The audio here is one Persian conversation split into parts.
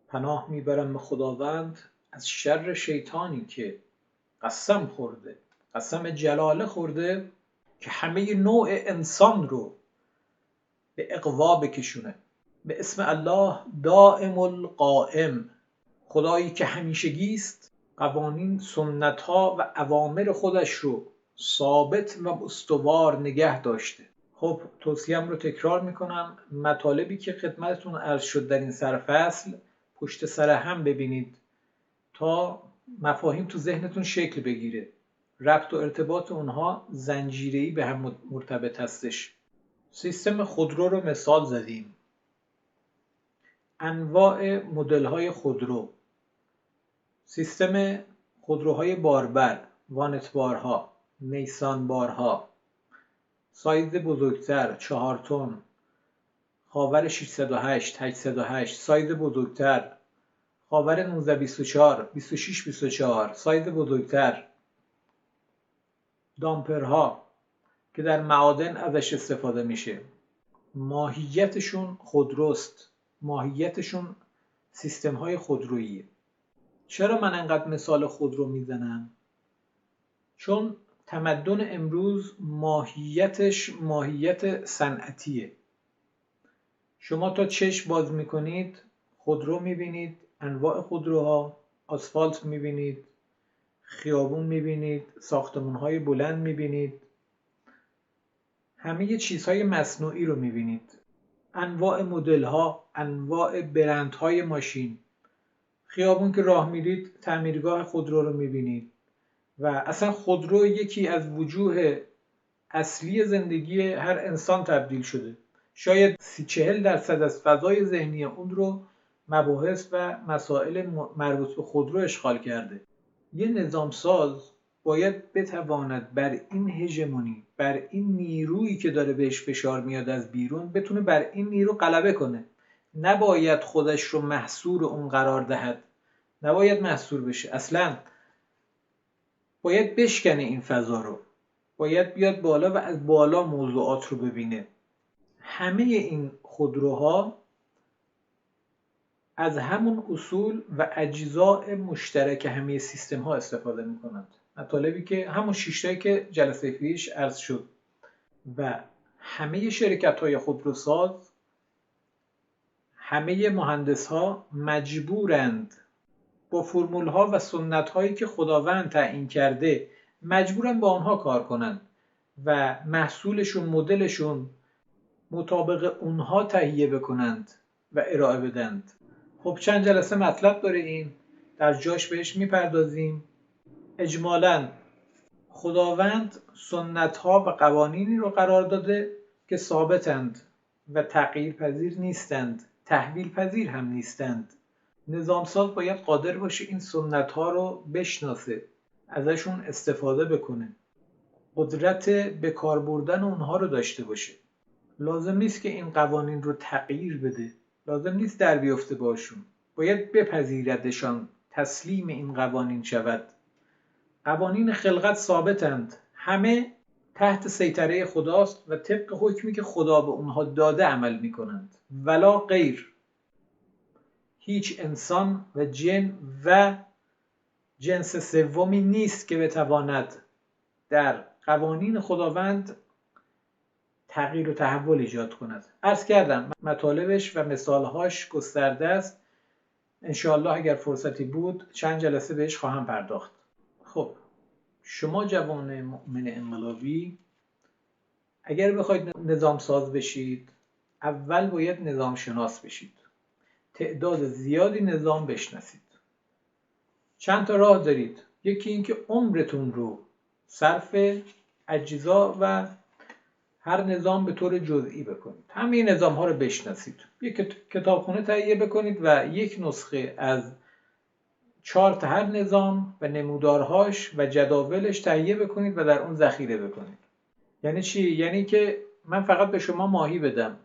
پناه میبرم به خداوند از شر شیطانی که قسم خورده، قسم جلاله خورده که همه نوع انسان رو به اغوا بکشونه. به اسم الله دائم القائم، خدایی که همیشگی است، قوانین، سنت‌ها و اوامر خودش رو ثابت و استوار نگه داشته. خب توصیه‌ام رو تکرار میکنم، مطالبی که خدمتتون عرض شد در این سرفصل پشت سر هم ببینید تا مفاهیم تو ذهنتون شکل بگیره. ربط و ارتباط اونها زنجیره‌ای به هم مرتبط هستش. سیستم خودرو رو مثال زدیم. انواع مدل‌های خودرو: سیستم خودروهای باربر، وانت بارها، نیسان بارها، سایز بزرگتر 4 تن، خاور 608 808، سایز بزرگتر، خاور 1924 2624، سایز بزرگتر، دامپرها که در معادن ازش استفاده میشه. ماهیتشون خودروست، ماهیتشون سیستم های خودروییه. چرا من انقدر مثال خودرو میزنم؟ چون تمدن امروز ماهیتش ماهیت صنعتیه. شما تا چشم باز میکنید خودرو میبینید، انواع خودروها، آسفالت میبینید، خیابون میبینید، ساختمانهای بلند میبینید، همه چیزهای مصنوعی رو میبینید، انواع مدل‌ها، انواع برندهای ماشین. خیابون که راه میرید تعمیرگاه خودرو رو میبینید و اصلا خودرو یکی از وجوه اصلی زندگی هر انسان تبدیل شده. شاید 30-40% از فضای ذهنی اون رو مباحث و مسائل مربوط به خودرو اشغال کرده. یه نظامساز باید بتواند بر این هژمونی، بر این نیرویی که داره بهش فشار میاد از بیرون، بتونه بر این نیرو غلبه کنه. نباید خودش رو محصور اون قرار دهد، نباید محصور بشه، اصلا باید بشکنه این فضا رو، باید بیاد بالا و از بالا موضوعات رو ببینه. همه این خودروها از همون اصول و اجزاء مشترک همه سیستم ها استفاده می کنند. مطالبی که همون شیشتایی که جلسه پیش عرض شد و همه شرکت های خودروساز، همه مهندس ها مجبورند با فرمول ها و سنت هایی که خداوند تعیین کرده مجبورند با آنها کار کنند و محصولشون، مدلشون مطابق اونها تهیه بکنند و ارائه بدند. خب چند جلسه مطلب داره این، در جاش بهش میپردازیم. اجمالاً خداوند سنت‌ها و قوانینی رو قرار داده که ثابتند و تغییر پذیر نیستند، تحویل پذیر هم نیستند. نظامساز باید قادر باشه این سنت‌ها رو بشناسه، ازشون استفاده بکنه، قدرت به کار بردن اونها رو داشته باشه. لازم نیست که این قوانین رو تغییر بده، لازم نیست در بیفته باشون، باید بپذیردشان، تسلیم این قوانین شود. قوانین خلقت ثابتند، همه تحت سیطره خداست و طبق حکمی که خدا به اونها داده عمل میکنند، ولا غیر. هیچ انسان و جن و جنس سومی نیست که بتواند در قوانین خداوند تغییر و تحول ایجاد کند. عرض کردم مطالبش و مثالهاش گسترده است، انشاءالله اگر فرصتی بود چند جلسه بهش خواهم پرداخت. خب شما جوان مؤمن انقلابی اگر بخواید نظام ساز بشید، اول باید نظام شناس بشید، تعداد زیادی نظام بشناسید. چند تا راه دارید. یکی این که عمرتون رو صرف اجزا و هر نظام به طور جزئی بکنید، همه نظام ها رو بشناسید، یک کتابخونه تهیه بکنید و یک نسخه از چارت هر نظام و نمودارهاش و جداولش تهیه بکنید و در اون ذخیره بکنید. یعنی چی؟ یعنی که من فقط به شما ماهی بدم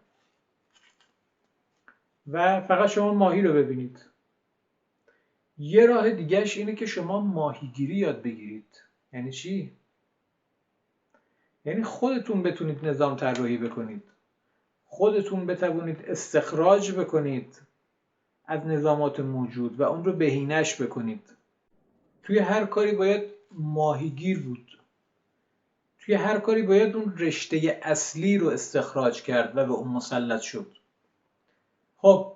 و فقط شما ماهی رو ببینید. یه راه دیگهش اینه که شما ماهیگیری یاد بگیرید. یعنی چی؟ یعنی خودتون بتونید نظام طراحی بکنید، خودتون بتونید استخراج بکنید از نظامات موجود و اون رو بهینه‌اش بکنید. توی هر کاری باید ماهیگیر بود. توی هر کاری باید اون رشته اصلی رو استخراج کرد و به اون مسلط شد. خب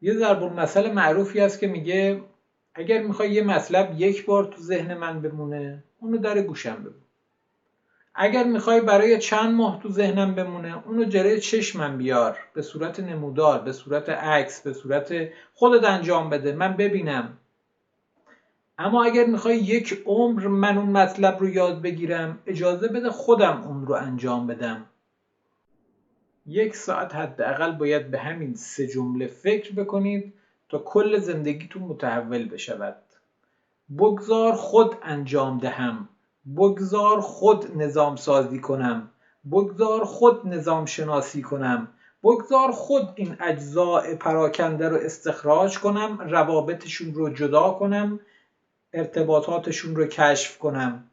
یه ضرب المثل معروفی هست که میگه اگر میخوای یه مطلب یک بار تو ذهن من بمونه، اونو در گوشم بمونه. اگر میخوای برای چند ماه تو ذهنم بمونه، اونو جلوی چشمم بیار، به صورت نمودار، به صورت عکس، به صورت خودت انجام بده، من ببینم. اما اگر میخوای یک عمر من اون مطلب رو یاد بگیرم، اجازه بده خودم اون رو انجام بدم. 1 ساعت حداقل باید به همین 3 جمله فکر بکنید تا کل زندگیتون متحول بشود. بگذار خود انجام دهم، بگذار خود نظام سازی کنم، بگذار خود نظام شناسی کنم، بگذار خود این اجزاء پراکنده رو استخراج کنم، روابطشون رو جدا کنم، ارتباطاتشون رو کشف کنم.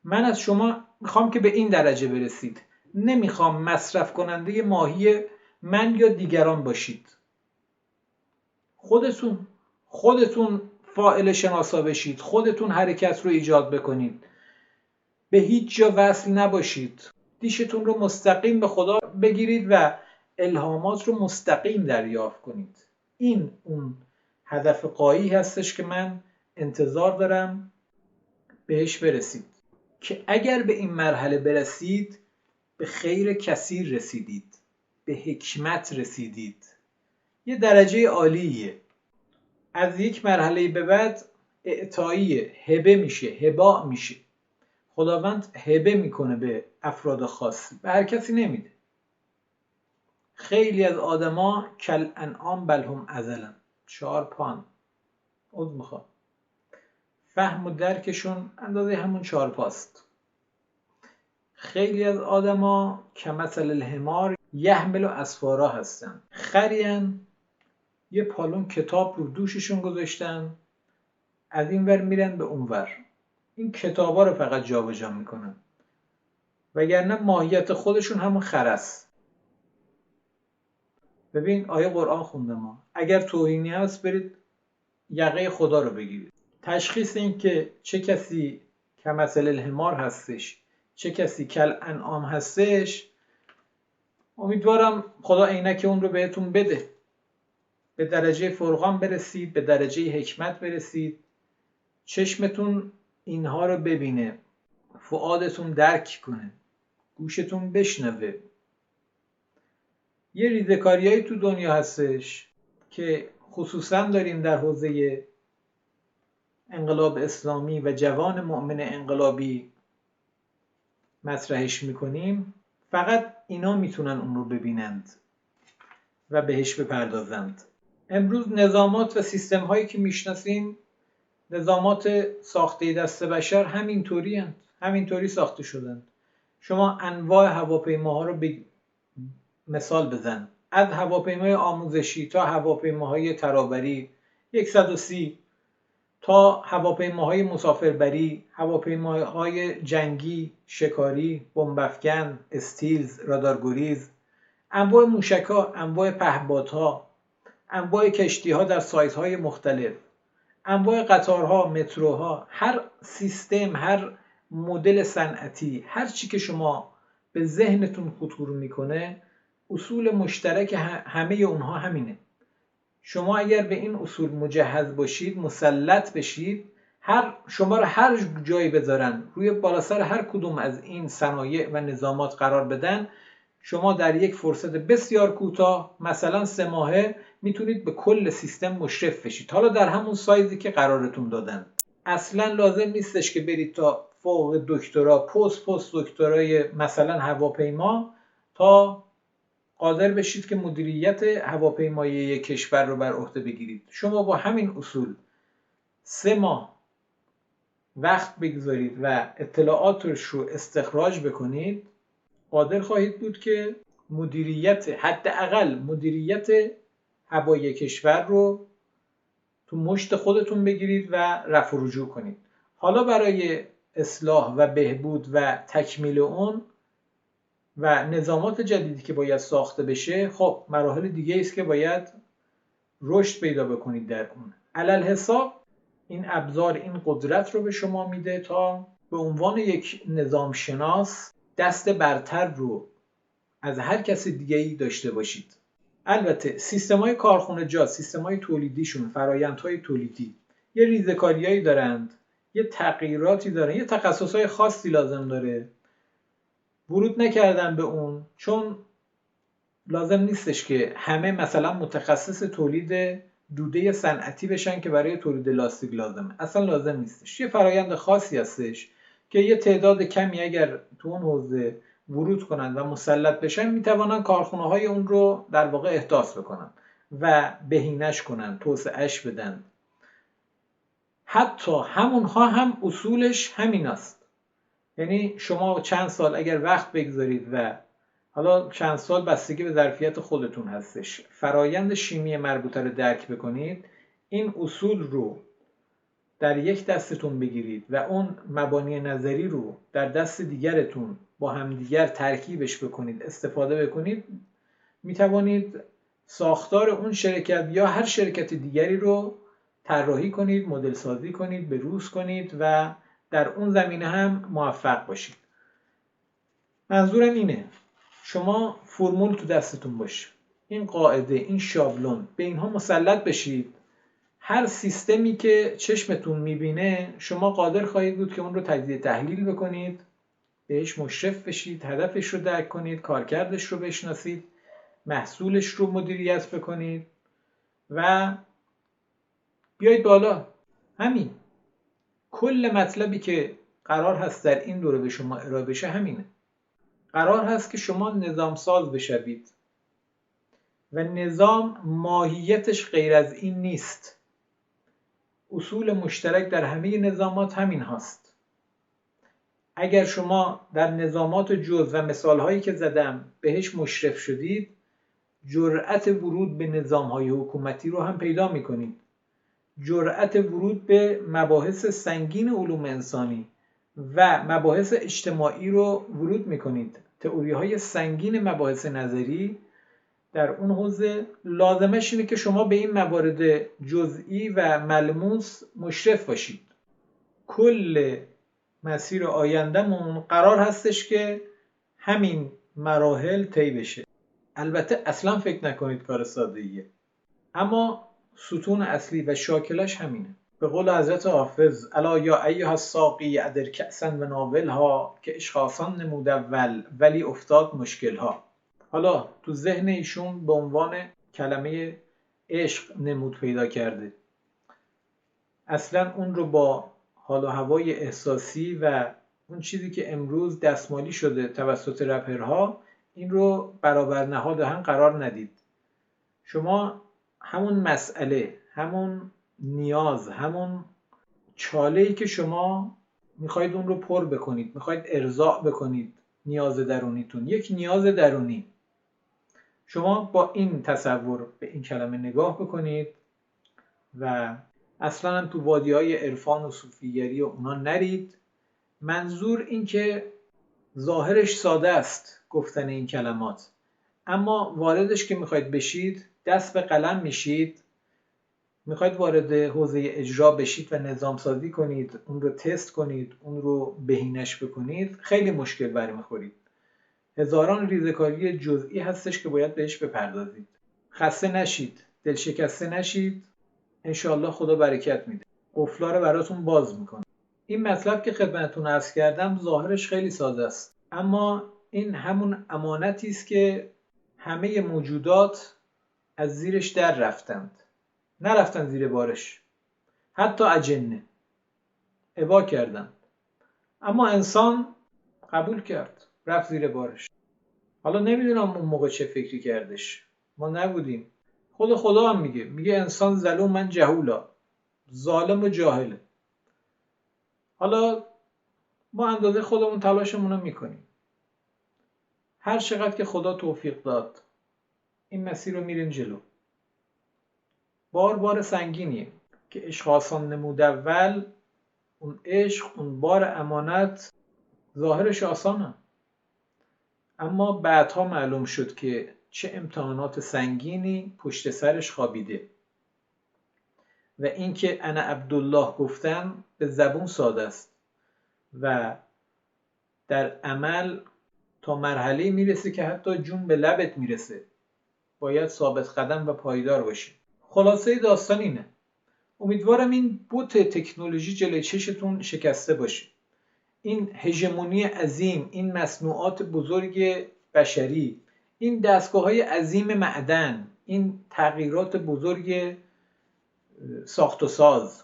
من از شما میخوام که به این درجه برسید. نمیخوام مصرف کننده ماهی من یا دیگران باشید. خودتون فاعل شناسا بشید، خودتون حرکت رو ایجاد بکنید. به هیچ جا وصل نباشید. دیشتون رو مستقیم به خدا بگیرید و الهامات رو مستقیم دریافت کنید. این اون هدف غایی هستش که من انتظار دارم بهش برسید، که اگر به این مرحله برسید به خیر کثیر رسیدید، به حکمت رسیدید. یه درجه عالیه. از یک مرحله به بعد اعطاییه، هبه میشه، هباء میشه. خداوند هبه میکنه به افراد خاصی، به هر کسی نمیده. خیلی از آدما کل انعام بل هم اضل، 4 پان عضو میخواد، فهم و درکشون اندازه همون 4 پاست. خیلی از آدما کمثل الحمار یحمل اسفارا هستن. خرین یه پالون کتاب رو دوششون گذاشتن، از این ور میرن به اون ور، این کتابا رو فقط جابجا میکنن، وگرنه ماهیت خودشون همون خرس. ببین آیه قرآن خونده ما، اگر توهینی هست برید یقه خدا رو بگیرید. تشخیص این که چه کسی کمثل الحمار هستش، چه کسی کل انعام هستش، امیدوارم خدا عینک اون رو بهتون بده. به درجه فرقان برسید، به درجه حکمت برسید، چشمتون اینها رو ببینه، فؤادتون درک کنه، گوشتون بشنوه. یه ریزه‌کاریایی تو دنیا هستش که خصوصا داریم در حوزه انقلاب اسلامی و جوان مؤمن انقلابی مطرحش میکنیم. فقط اینا میتونن اون رو ببینند و بهش بپردازند. امروز نظامات و سیستم هایی که میشناسیم، نظامات ساخته دست بشر همینطوری ساخته شدند. شما انواع هواپیماها رو مثال بزن، از هواپیمای آموزشی تا هواپیماهای ترابری 130 تا هواپیماهای مسافربری، هواپیماهای جنگی، شکاری، بمب‌افکن، استیلز، رادارگریز، انواع موشک‌ها، انواع پهپادها، انواع کشتی‌ها در سایزهای مختلف، انواع قطارها، متروها، هر سیستم، هر مدل صنعتی، هر چی که شما به ذهنتون خطور میکنه، اصول مشترک همه اونها همینه. شما اگر به این اصول مجهز باشید، مسلط بشید، شما رو هر جایی بذارن، روی بالا سر هر کدوم از این صنایع و نظامات قرار بدن، شما در یک فرصت بسیار کوتاه، مثلا 3 ماهه، میتونید به کل سیستم مشرف بشید، حالا در همون سایزی که قرارتون دادن. اصلا لازم نیستش که برید تا فوق دکترا، پست دکترای مثلا هواپیما تا قادر بشید که مدیریت هواپیمایی یک کشور رو بر عهده بگیرید. شما با همین اصول 3 ماه وقت بگذارید و اطلاعاتش رو استخراج بکنید، قادر خواهید بود که حداقل مدیریت هوایی کشور رو تو مشت خودتون بگیرید و رفع و رجوع کنید. حالا برای اصلاح و بهبود و تکمیل اون و نظامات جدیدی که باید ساخته بشه، خب مراحل دیگه است که باید رشد پیدا بکنید در اون. علل حساب این ابزار این قدرت رو به شما میده تا به عنوان یک نظام شناس دست برتر رو از هر کس دیگه‌ای داشته باشید. البته سیستم‌های کارخانجات، سیستم‌های تولیدیشون، فرآیندهای تولیدی یه ریزه‌کاریایی دارند، یه تغییراتی دارن، یه تخصص‌های خاصی لازم داره. ورود نکردن به اون چون لازم نیستش که همه مثلا متخصص تولید دوده صنعتی بشن که برای تولید لاستیک لازمه. اصلا لازم نیستش. یه فرایند خاصی هستش که یه تعداد کمی اگر تو اون حوزه ورود کنن و مسلط بشن میتوانن کارخانه‌های اون رو در واقع احداث بکنن و بهینش کنن، توسعهش بدن. حتی همونها هم اصولش همین است. یعنی شما چند سال اگر وقت بگذارید و حالا چند سال بستگی به ظرفیت خودتون هستش، فرایند شیمی مربوطه رو درک بکنید، این اصول رو در یک دستتون بگیرید و اون مبانی نظری رو در دست دیگرتون با همدیگر ترکیبش بکنید، استفاده بکنید، میتوانید ساختار اون شرکت یا هر شرکت دیگری رو طراحی کنید، مدل سازی کنید، بروز کنید و در اون زمینه هم موفق باشید. منظورم اینه شما فرمول تو دستتون باشه، این قاعده، این شابلون، به اینها مسلط بشید. هر سیستمی که چشمتون میبینه شما قادر خواهید بود که اون رو تجزیه تحلیل بکنید، بهش مشرف بشید، هدفش رو درک کنید، کارکردش رو بشناسید، محصولش رو مدیریت بکنید و بیایید بالا. همین کل مطلبی که قرار هست در این دوره به شما ارائه بشه همینه. قرار هست که شما نظام ساز بشوید و نظام ماهیتش غیر از این نیست. اصول مشترک در همه نظامات همین هست. اگر شما در نظامات جز و مثالهایی که زدم بهش مشرف شدید، جرأت ورود به نظامهای حکومتی رو هم پیدا میکنید. جرأت ورود به مباحث سنگین علوم انسانی و مباحث اجتماعی رو ورود میکنید. تئوری‌های سنگین مباحث نظری در اون حوزه لازمش اینه که شما به این موارد جزئی و ملموس مشرف باشید. کل مسیر آینده‌مون قرار هستش که همین مراحل طی بشه. البته اصلا فکر نکنید کار ساده‌ایه، اما ستون اصلی و شاکلش همینه. به قول حضرت حافظ الا یا ایها الساقی ادر کأسا و ناولها که عشق آسان نمود اول ولی افتاد مشکلها. حالا تو ذهن ایشون به عنوان کلمه عشق نمود پیدا کرده. اصلا اون رو با حال و هوای احساسی و اون چیزی که امروز دستمالی شده توسط رپرها این رو برابر نهاد هم قرار ندید. شما همون مسئله، همون نیاز، همون چاله‌ای که شما میخواید اون رو پر بکنید، میخواید ارضاء بکنید، نیاز درونیتون، یک نیاز درونی، شما با این تصور به این کلمه نگاه بکنید و اصلا تو وادی‌های عرفان و صوفیگری و اونا نرید. منظور این که ظاهرش ساده است گفتن این کلمات، اما واردش که میخواید بشید دست به قلم میشید، میخواید وارد حوزه اجرا بشید و نظام سازی کنید، اون رو تست کنید، اون رو بهینش بکنید، خیلی مشکل برمیخورید. هزاران ریزه‌کاری جزئی هستش که باید بهش بپردازید. خسته نشید، دلشکسته نشید، انشاءالله خدا برکت میده، قفلا رو براتون باز میکنه. این مطلب که خدمتتون عرض کردم ظاهرش خیلی ساده است، اما این همون امانتی است که همه موجودات از زیرش در رفتند، نرفتن زیر بارش، حتی اجنه ابا کردند، اما انسان قبول کرد، رفت زیر بارش. حالا نمیدونم اون موقع چه فکری کردش، ما نبودیم. خود خدا هم میگه انسان ظلومن جهولا، ظالم و جاهله. حالا ما اندازه خودمون تلاشمون رو میکنیم، هر چقدر که خدا توفیق داد این مسیر رو میریم جلو. بار سنگینیه که عشق آسان نمود اول، اون عشق، اون بار امانت ظاهرش آسانه، اما بعدها معلوم شد که چه امتحانات سنگینی پشت سرش خوابیده. و اینکه انا عبدالله گفتن به زبون ساده است و در عمل تا مرحله میرسه که حتی جون به لبت میرسه. باید ثابت قدم و پایدار باشی. خلاصه داستان اینه. امیدوارم این بت تکنولوژی جلوی چشتون شکسته باشه. این هژمونی عظیم، این مصنوعات بزرگ بشری، این دستگاه‌های عظیم معدن، این تغییرات بزرگ ساخت و ساز،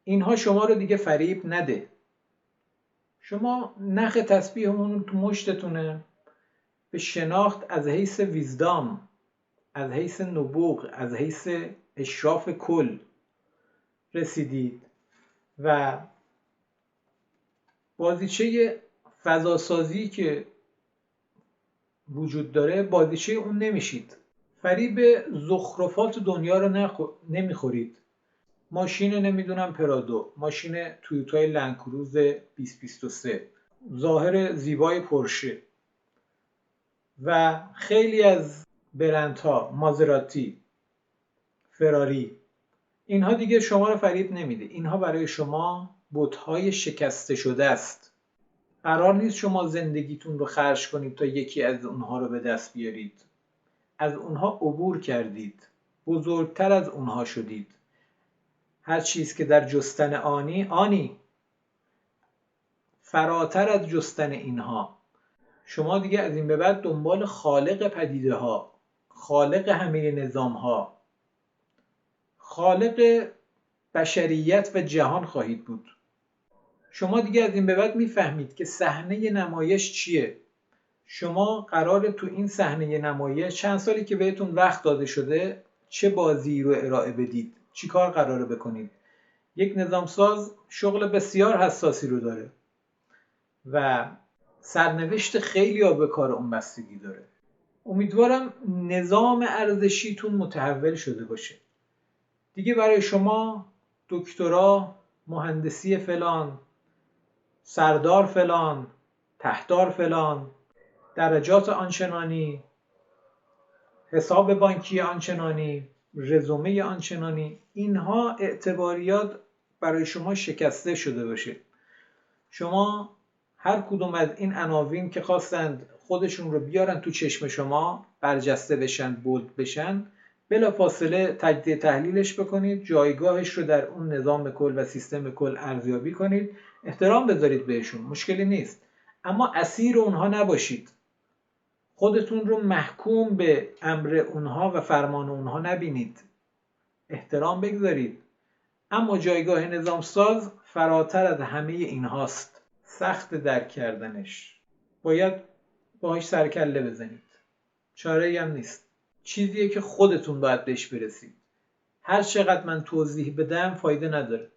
اینها شما رو دیگه فریب نده. شما نخ تسبیحمون تو مشتتونه، به شناخت از حیث ویزدام، از حیث نبوغ، از حیث اشراف کل رسیدید و بازیچه فضاسازی که وجود داره بازیچه اون نمیشید. فریب زخرفات دنیا رو نمیخورید. ماشین نمیدونم پرادو، ماشین تویوتای لندکروز 2023، ظاهر زیبای پورشه و خیلی از برندها، مازراتی، فراری، اینها دیگه شما رو فریب نمیده. اینها برای شما بت‌های شکسته شده است. قرار نیست شما زندگیتون رو خرج کنید تا یکی از اونها رو به دست بیارید. از اونها عبور کردید. بزرگتر از اونها شدید. هر چیز که در جستن آنی فراتر از جستن اینها. شما دیگه از این به بعد دنبال خالق پدیده ها، خالق همه نظام ها، خالق بشریت و جهان خواهید بود. شما دیگه از این به بعد میفهمید که صحنه نمایش چیه. شما قراره تو این صحنه نمایش چند سالی که بهتون وقت داده شده چه بازی رو ارائه بدید، چی کار قراره بکنید. یک نظامساز شغل بسیار حساسی رو داره و سرنوشت خیلی ها به کار اون بستگی داره. امیدوارم نظام ارزشیتون متحول شده باشه. دیگه برای شما دکترا، مهندسی فلان، سردار فلان، تحتار فلان، درجات آنچنانی، حساب بانکی آنچنانی، رزومه آنچنانی، اینها اعتباریات برای شما شکسته شده باشه. شما هر کدوم از این عناوین که خواستند خودشون رو بیارن تو چشم شما، برجسته بشن، بولد بشن، بلا فاصله تجزیه تحلیلش بکنید، جایگاهش رو در اون نظام کل و سیستم کل ارزیابی کنید، احترام بذارید بهشون، مشکلی نیست، اما اسیر اونها نباشید. خودتون رو محکوم به امر اونها و فرمان اونها نبینید. احترام بگذارید. اما جایگاه نظامساز فراتر از همه اینهاست. سخت درک کردنش. باید باهاش سرکله بزنید. چاره‌ای هم نیست. چیزیه که خودتون باید بهش برسید. هر چقدر من توضیح بدم فایده نداره.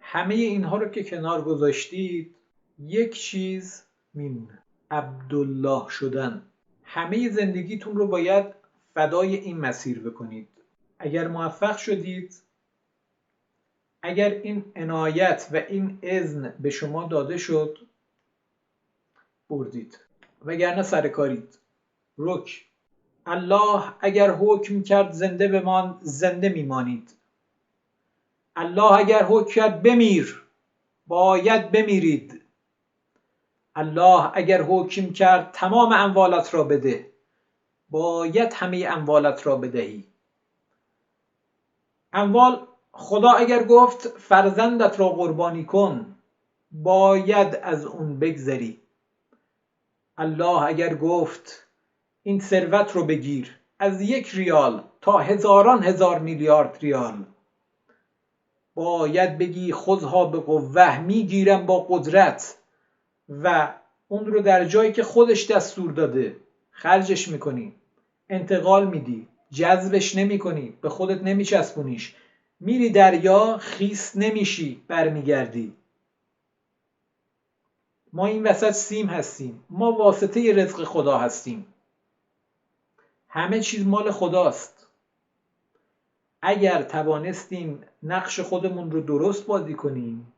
همه اینها رو که کنار گذاشتید، یک چیز میمونه. عبدالله شدن. همه زندگیتون رو باید فدای این مسیر بکنید. اگر موفق شدید، اگر این عنایت و این اذن به شما داده شد، بردید، وگرنه سرکارید. رک. الله اگر حکم کرد زنده بمان، زنده میمانید. الله اگر حکم کرد بمیر، باید بمیرید. الله اگر حکم کرد تمام اموالت را بده، باید همه اموالت را بدهی. اموال، خدا اگر گفت فرزندت را قربانی کن، باید از اون بگذری. الله اگر گفت این ثروت رو بگیر، از 1 ریال تا هزاران هزار میلیارد ریال، باید بگی خذها به قوه، میگیرم با قدرت و اون رو در جایی که خودش دستور داده خرجش میکنی، انتقال میدی، جذبش نمیکنی، به خودت نمیچسبونیش، میری دریا خیس نمیشی، برمیگردی. ما این وسط سیم هستیم، ما واسطه رزق خدا هستیم. همه چیز مال خداست. اگر توانستیم نقش خودمون رو درست بازی کنیم،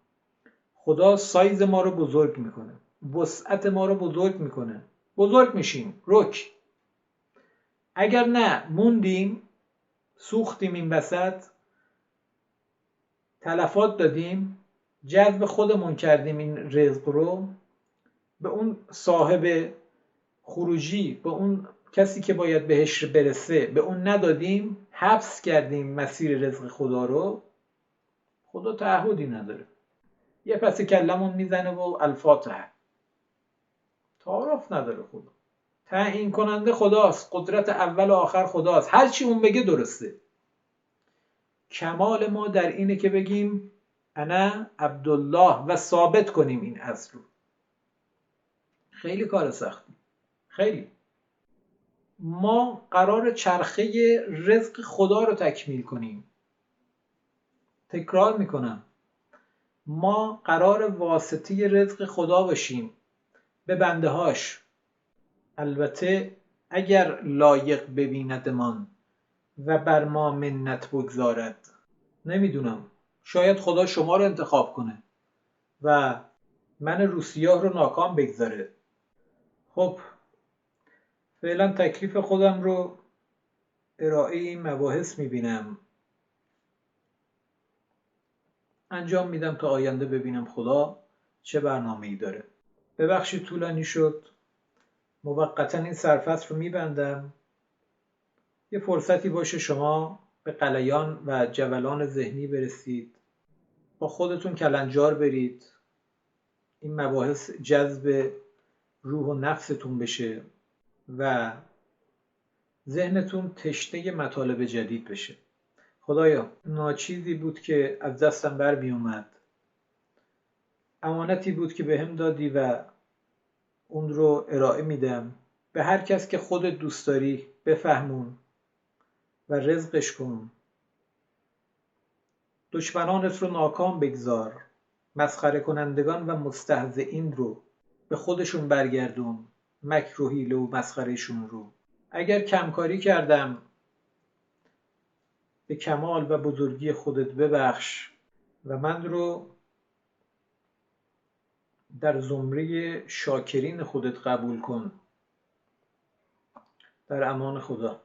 خدا سایز ما رو بزرگ میکنه، وسعت ما رو بزرگ میکنه، بزرگ میشیم. رک. اگر نه موندیم، سوختیم این وسط، تلفات دادیم، جذب خودمون کردیم این رزق رو، به اون صاحب خروجی، به اون کسی که باید بهش برسه، به اون ندادیم، حبس کردیم مسیر رزق خدا رو. خدا تعهدی نداره، یه پس کلمون میزنه و الفاتحه، تعارف نداره. خدا تعیین کننده خداست، قدرت اول و آخر خداست، هر چی اون بگه درسته. کمال ما در اینه که بگیم انا عبدالله و ثابت کنیم این اصل رو. خیلی کار سختی، خیلی. ما قرار چرخه رزق خدا رو تکمیل کنیم. تکرار میکنم، ما قرار واسطه رزق خدا باشیم به بنده هاش. البته اگر لایق ببیندمان و بر ما منت بگذارد. نمیدونم، شاید خدا شما رو انتخاب کنه و من روسیاه رو ناکام بگذاره. خب فعلا تکلیف خودم رو ارائه این مباحث میبینم، انجام میدم تا آینده ببینم خدا چه برنامه‌ای داره. ببخشید طولانی شد، موقتا این سرفصل رو میبندم. یه فرصتی باشه شما به غلیان و جولان ذهنی برسید، با خودتون کلنجار برید، این مباحث جذب روح و نفستون بشه و ذهنتون تشنه مطالب جدید بشه. خدایا ناچیزی بود که از دستم بر می اومد، امانتی بود که بهم دادی و اون رو ارائه میدم. به هر کس که خودت دوست داری بفهمون و رزقش کن. دشمنانت رو ناکام بگذار، مسخره کنندگان و مستهزئین رو به خودشون برگردون، مکر و حیله و مسخرهشون رو. اگر کمکاری کردم به کمال و بزرگی خودت ببخش و من رو در زمره شاکرین خودت قبول کن. در امان خدا.